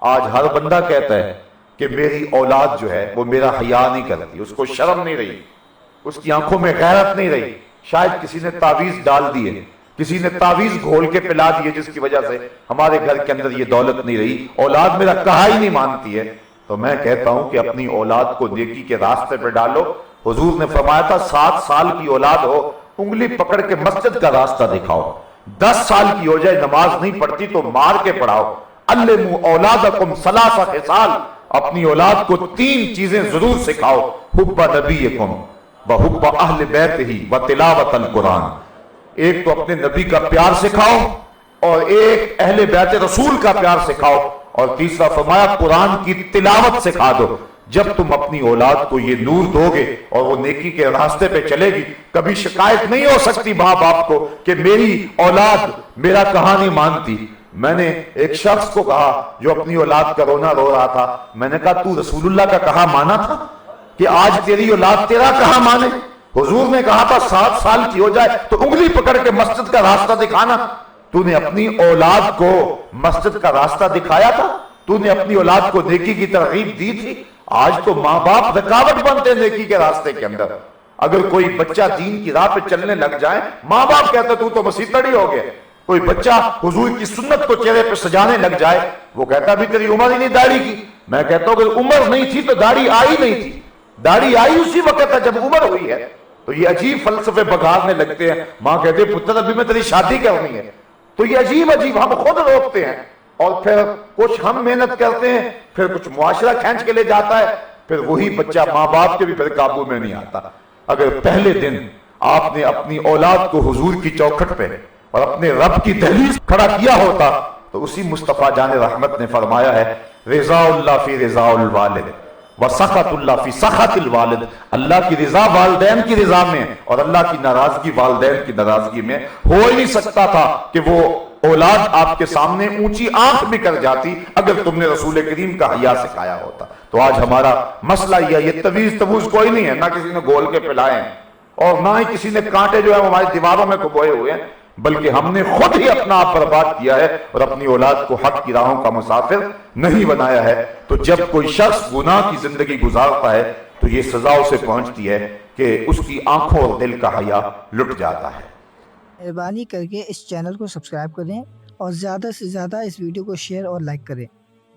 آج ہر بندہ کہتا ہے کہ میری اولاد جو ہے وہ میرا حیا نہیں کرتی، اس کو شرم نہیں رہی، اس کی آنکھوں میں غیرت نہیں رہی، شاید کسی نے تعویذ ڈال دی ہے، کسی نے تعویذ گھول کے پلا دی ہے جس کی وجہ سے ہمارے گھر کے اندر یہ دولت نہیں رہی، اولاد میرا کہا ہی نہیں مانتی ہے۔ تو میں کہتا ہوں کہ اپنی اولاد کو نیکی کے راستے پہ ڈالو۔ حضور نے فرمایا تھا 7 سال کی اولاد ہو انگلی پکڑ کے مسجد کا راستہ دکھاؤ، 10 سال کی ہو جائے نماز نہیں پڑھتی تو مار کے پڑھاؤ۔ علموا اولادکم 3 خصال، اپنی اولاد کو 3 چیزیں ضرور سکھاؤ، حب نبیکم وحب اہل بیتہ وتلاوت القرآن۔ ایک تو اپنے نبی کا پیار سکھاؤ، اور ایک اہل بیت رسول کا پیار سکھاؤ، اور تیسرا فرمایا قرآن کی تلاوت سکھا دو۔ جب تم اپنی اولاد کو یہ نور دو گے اور وہ نیکی کے راستے پہ چلے گی، کبھی شکایت نہیں ہو سکتی ماں باپ کو کہ میری اولاد میرا کہا نہیں مانتی۔ میں نے ایک شخص کو کہا جو اپنی اولاد کا رونا رو رہا تھا، میں نے کہا تو رسول اللہ کا کہا مانا تھا کہ آج تیری اولاد تیرا کہا مانے؟ حضور نے کہا تھا 7 سال کی ہو جائے تو انگلی پکڑ کے مسجد کا راستہ دکھانا۔ تو نے اپنی اولاد کو مسجد کا راستہ دکھایا تھا؟ تو نے اپنی اولاد کو نیکی کی ترغیب دی تھی؟ آج تو ماں باپ رکاوٹ بنتے ہیں نیکی کے راستے کے اندر۔ اگر کوئی بچہ دین کی راہ پہ چلنے لگ جائے، ماں باپ کہتے تو تو مسیطڑی ہو گیا۔ کوئی بچہ حضور کی سنت کو چہرے پہ سجانے لگ جائے، وہ کہتا بھی تیری عمر ہی نہیں داڑھی کی۔ میں کہتا ہوں اگر عمر نہیں تھی تو داڑھی آئی نہیں تھی، داڑھی آئی اسی وقت ہے جب عمر ہوئی ہے۔ تو یہ عجیب فلسفے بگاڑنے لگتے ہیں، ماں کہتے ہیں پتر ابھی میں تیری شادی کرنی ہے۔ تو یہ عجیب ہم خود روکتے ہیں، اور پھر کچھ ہم محنت کرتے ہیں، پھر کچھ معاشرہ کھینچ کے لے جاتا ہے، پھر وہی بچہ ماں باپ کے بھی پھر قابو میں نہیں آتا۔ اگر پہلے دن آپ نے اپنی اولاد کو حضور کی چوکھٹ پہ اور اپنے رب کی دہلیز کھڑا کیا ہوتا تو اسی مصطفیٰ جان رحمت نے فرمایا ہے رضا اللہ فی رضا الوالد وسخط اللہ فی سخط الوالد۔ اللہ کی رضا والدین کی رضا میں اور اللہ کی ناراضگی والدین کی ناراضگی میں۔ ہو ہی نہیں سکتا تھا کہ وہ اولاد آپ کے سامنے اونچی آنکھ بھی کر جاتی اگر تم نے رسول کریم کا حیا سکھایا ہوتا۔ تو آج ہمارا مسئلہ یہ تویز کوئی نہیں ہے، نہ کسی نے گول کے پلائے ہیں اور نہ ہی کسی نے کانٹے جو ہے ہماری دیواروں میں کبوئے ہوئے ہیں، بلکہ ہم نے خود ہی اپنا آپ برباد کیا ہے اور اپنی اولاد کو حق کی راہوں کا مسافر نہیں بنایا ہے۔ تو جب کوئی شخص گناہ کی زندگی گزارتا ہے تو یہ سزا اسے پہنچتی ہے کہ اس کی آنکھوں اور دل کا حیا لٹ جاتا ہے۔ مہربانی کر کے اس چینل کو سبسکرائب کریں اور زیادہ سے زیادہ اس ویڈیو کو شیئر اور لائک کریں۔